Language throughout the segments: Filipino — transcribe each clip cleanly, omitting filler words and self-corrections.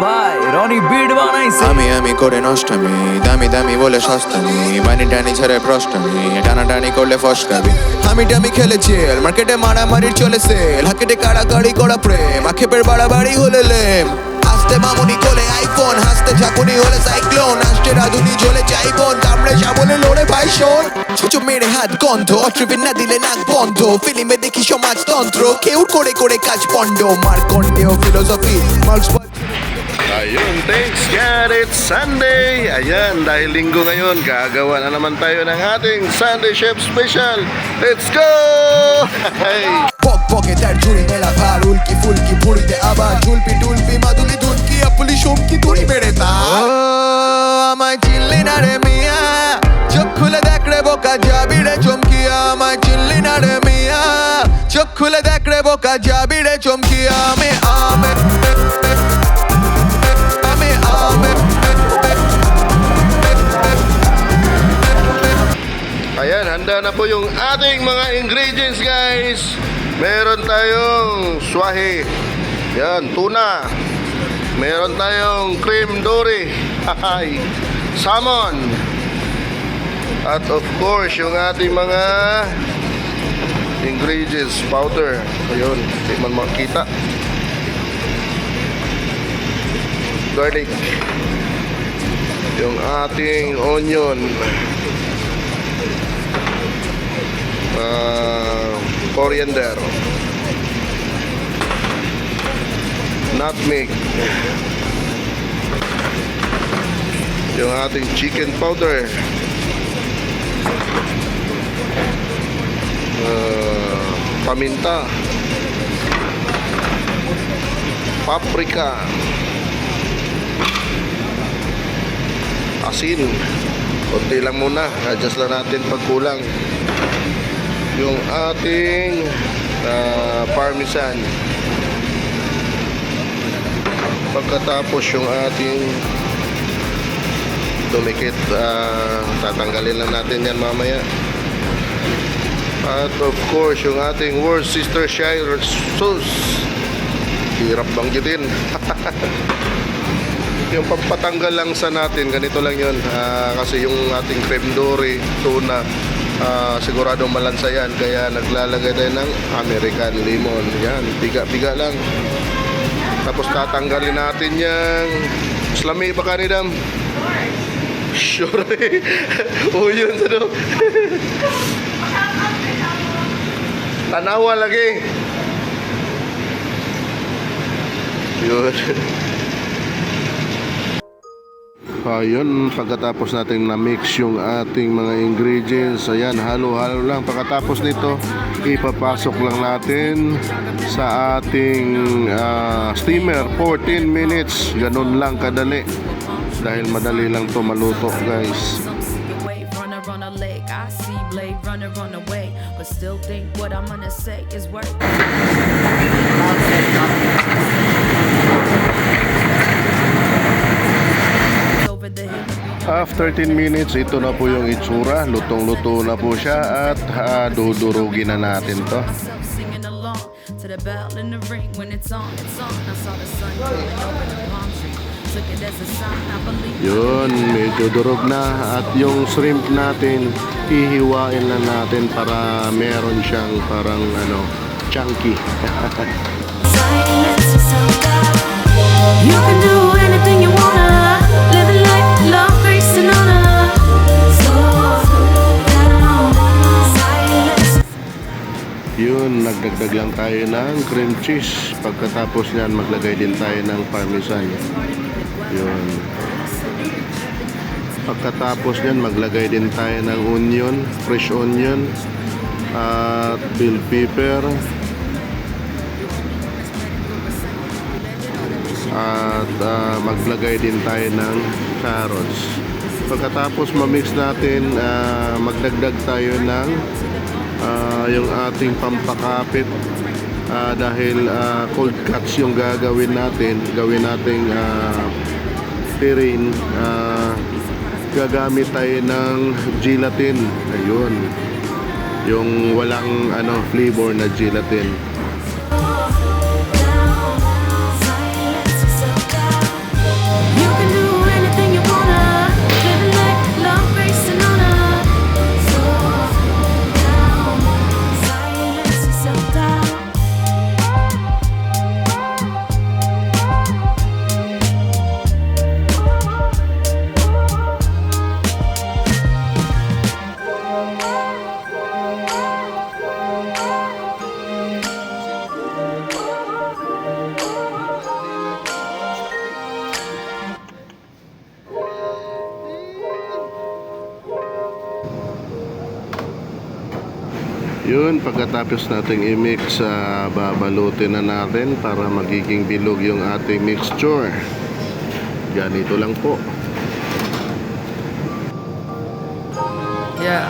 ভাই রনি বিট বানাইছে। আমি করে নষ্টামি, দামি দামি বলে সস্তামি, বানি টানি ছেড়ে প্রষ্টামি, টানাটানি করলে ফসকাবি। আমি খেলেছি মার্কেটে মারামারির চলে সেল, হাকেটে কাড়াকাড়ি করা প্রেম, আক্ষেপের বাড়াবাড়ি হলে লেম। আসতে মামুনি কোলে আইফোন, হাসতে ঝাঁকুনি হলে সাইক্লোন, আসতে রাধুনি ঝোলে চাইবন, কামড়ে সাবলে লড়ে ভাই শোন। ছুচু মেরে হাত গন্ধ, অট্রিবিন না দিলে নাক বন্ধ, ফিল্মে দেখি সমাজতন্ত্র, কেউ করে করে কাজ পণ্ড, Markandey philosophy marks. Ayun, thanks God, it's Sunday. Ayan, dahil linggo ngayon, gagawa na naman tayo ng ating Sunday Chef Special. Let's go! Hey! পক পকে তার ঝুড়ি মেলা ভার, উল্কি ফুলকি ভুড়িতে আবার ঝুলপি টুলপি মাদুলি দুলকি আপুলি সমকি তুড়ি বেড়ে তা। আমায় চিনলি না রে মিয়া, চোখ খুলে দেখ রে বোকা যাবি রে চমকিয়া। আমায় চিনলি না রে মিয়া, চোখ খুলে দেখ রে বোকা যাবি রে চমকিয়া। Ayan, handa na po yung ating mga ingredients, guys. Meron tayong swahe. Yan, tuna. Meron tayong cream dory. Salmon. At of course, yung ating mga ingredients powder. Ayun, hindi man makita. Garlic. Yung ating onion. Coriander, nutmeg, yung ating chicken powder, paminta, paprika, asin, konti lang muna, adjust lang natin pag kulang. Yung ating parmesan. Pagkatapos yung ating dumikit, tatanggalin lang natin yan mamaya. At of course yung ating Worcestershire sauce. Hirap banggitin. Yung pampatanggal lang sa natin, ganito lang yun, kasi yung ating cream dory, tuna, sigurado malansa yan, kaya naglalagay tayo ng American lemon. Yan, biga-biga lang. Tapos tatanggalin natin yung slami pa kanidam. Sure. O yun sa do. Tanawa lagi. Yun. Ayun, pagkatapos natin na-mix yung ating mga ingredients, ayan, halo-halo lang. Pagkatapos nito, ipapasok lang natin sa ating steamer, 14 minutes. Ganun lang kadali. Dahil madali lang to maluto, guys. After 10 minutes, ito na po yung itsura. Lutong-luto na po siya at dudurugin na natin to. Yun, medyo durog na. At yung shrimp natin, hihiwain na natin para meron siyang parang chunky. You can do anything you wanna, live a life, love, grace and honor. Slow down, silence. Yun, nagdagdag lang tayo ng cream cheese. Pagkatapos niyan, maglagay din tayo ng parmesan. Yun. Pagkatapos niyan, maglagay din tayo ng onion, fresh onion, at bell pepper. At maglagay din tayo ng carrots. Pagkatapos ma-mix natin, magdagdag tayo ng yung ating pampakapit, dahil cold cuts yung gagawin natin. Gawin nating terrain. Gagamit tayo ng gelatin. Ayun, yung walang flavor na gelatin. Yun, pagkatapos nating i-mix, babalutin na natin para magiging bilog yung ating mixture. Ganito lang po. Yeah.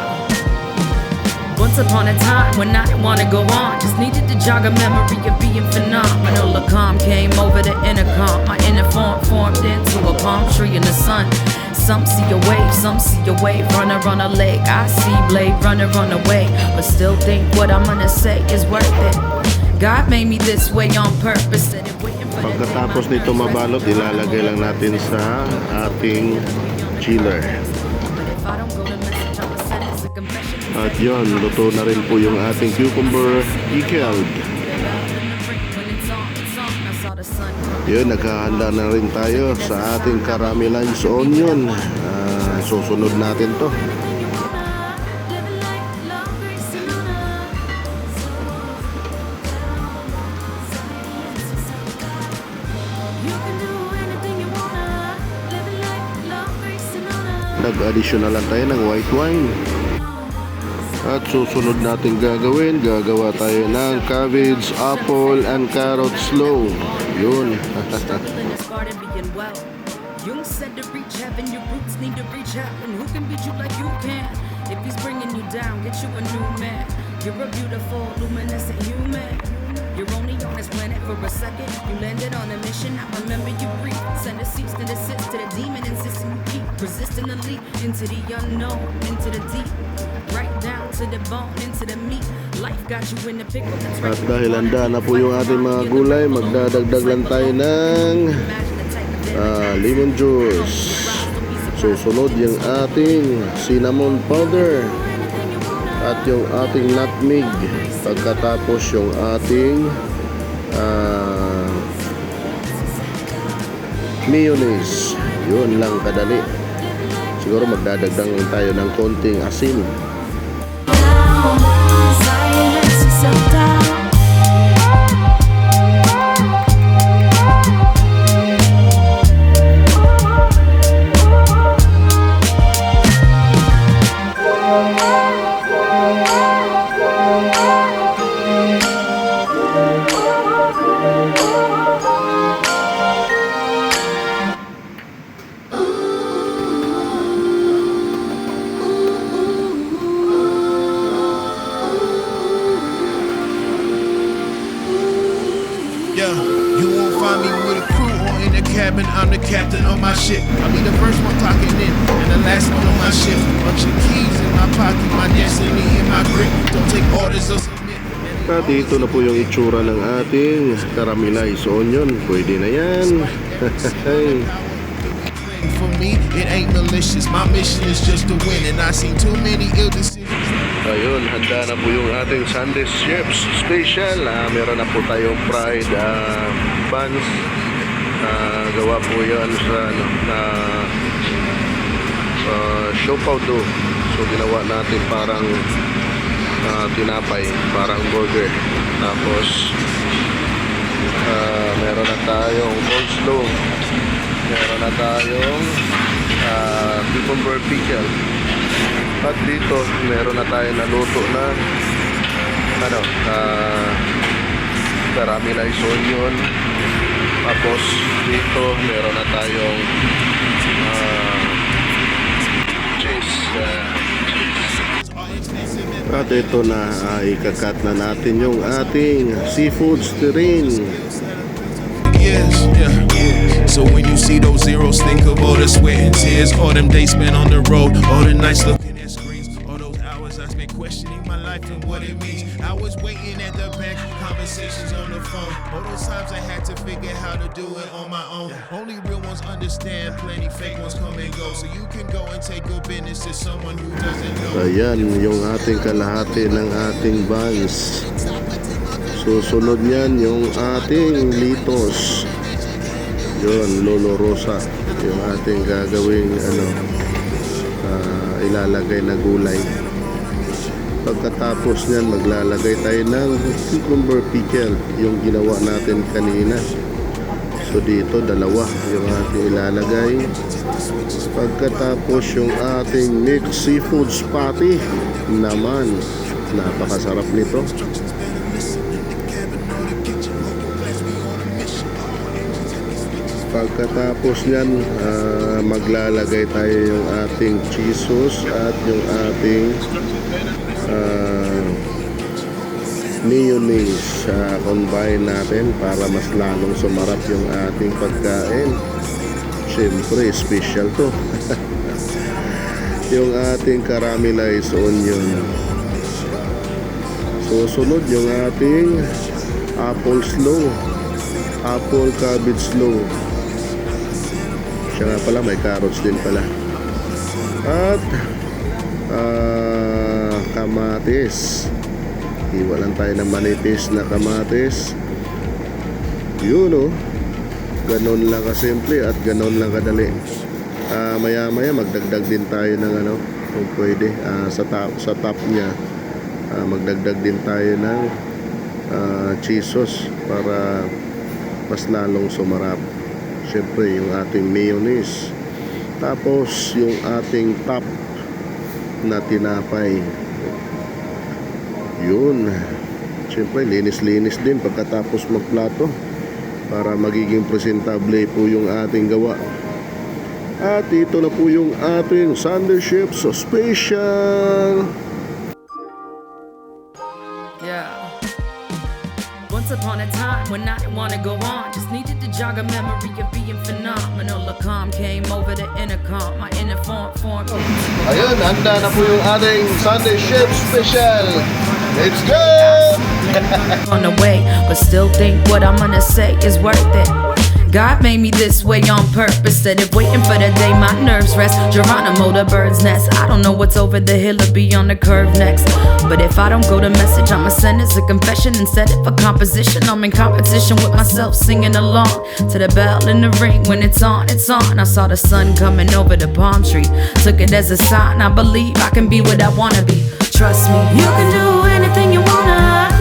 Once upon a time when I didn't wanna go on, just needed to jog a memory of being phenomenal. A calm came over the intercom. My inner form formed into a palm tree in the sun. Some see a wave, some see a wave runner on a lake. I see Blade Runner run away, but still think what I'm gonna say is worth it. God made me this way on purpose. Said it waiting for the day Pagkatapos my nito friends mabalot, ilalagay lang natin sa ating chiller. But if I don't go to message, I'ma send it as a confession. At yun, luto na rin po yung ating cucumber pickled. Yun, naghahanda na rin tayo sa ating caramelized onion. Susunod natin to. Nag-additional lang tayo ng white wine. At susunod natin gagawa tayo ng cabbage, apple, and carrot slow. Yun. Jung said to reach heaven, your roots need to reach out. And who can beat you like you can? If he's bringing you down, get you a new man. You're a beautiful, luminescent human. You're only on this planet for a second. You landed on a mission, I remember you breathe. Send a cease and desist to the demon, insisting you keep resisting the leap into the unknown, into the deep. Right down to the bone, into the meat. Life got you in the pickle. That's right. At dahil handa na po yung ating mga gulay, magdadagdag lang tayo ng lemon juice. Susunod yung ating cinnamon powder at yung ating nutmeg. Pagkatapos yung ating mayonnaise. Yun lang kadali. Siguro magdadagdag lang tayo ng konting asin. Silence yourself down. Yeah, you won't find me with a crew or in a cabin. I'm the captain of my ship. I'll be the first one clocking in and the last one on my shift. Bunch of keys in my pocket, my destiny in my grip. Don't take orders or submit. At ito na po yung itsura ng ating caramelized onion. Pwede na yan. For me, it ain't malicious. My mission is just to win, and I seen too many ill decisions. Ayun, handa na po yung ating Sunday Chips Special. Meron na po tayong fried buns. Gawa po yan sa siopaw dough. So ginawa natin parang tinapay, parang burger. Tapos meron na tayong coleslaw. Meron na tayong cucumber pickle. At dito meron na tayo naluto na caramelized onion. Tapos dito meron na tayong cheese. At ito na, ikakat na natin yung ating seafoods terrain. Yes, yeah. So when you see those zeros, think of all the sweat and tears, all them days spent on the road, all the nights looking at screens, all those hours I spent questioning my life and what it means. I was waiting at the back, conversations on the phone. All those times I had to figure how to do it on my own. Only real ones understand, plenty fake ones come and go. So you can go and take your business to someone who doesn't know. Ayan yung ating kalahati ng ating buns. Susunod niyan yung ating litos. Yun, Lolo Rosa. Yung ating gagawing ilalagay na gulay. Pagkatapos niyan, maglalagay tayo ng cucumber pickle, yung ginawa natin kanina. So dito, dalawa yung ating ilalagay. Pagkatapos yung ating mixed seafood patty naman. Napakasarap nito. Pagkatapos niyan, maglalagay tayo yung ating cheese sauce at yung ating mayonnaise. Combine natin para mas lalong sumarap yung ating pagkain. Siyempre, special to. Yung ating caramelized onion. Susunod yung ating apple cabbage slaw. Siya nga pala, may carrots din pala. At kamatis. Iwalan tayo ng manipis na kamatis. Yun o. Ganon lang kasimple at ganon lang kadali. Maya maya magdagdag din tayo ng kung pwede, sa top niya. Magdagdag din tayo ng cheese sauce para mas lalong sumarap. Siyempre yung ating mayonnaise. Tapos yung ating top na tinapay. Yun. Siyempre linis-linis din pagkatapos magplato para magiging presentable po yung ating gawa. At ito na po yung ating Sunday Chips Special. Yeah. Once upon a time when I didn't wanna go on, just needed to jog a memory of being phenomenal. A calm came over the intercom, my inner form. Ayun, handa na po yung ating Sunday Chips Special. Let's go! On the way, but still think what I'm gonna say is worth it. God made me this way on purpose. Instead of waiting for the day my nerves rest. Geronimo, the bird's nest. I don't know what's over the hill or beyond the curve next. But if I don't go to message, I'ma send as a confession and set it for composition. I'm in competition with myself, singing along to the bell in the ring. When it's on, it's on. I saw the sun coming over the palm tree. Took it as a sign. I believe I can be what I wanna be. Trust me, you can do anything you wanna.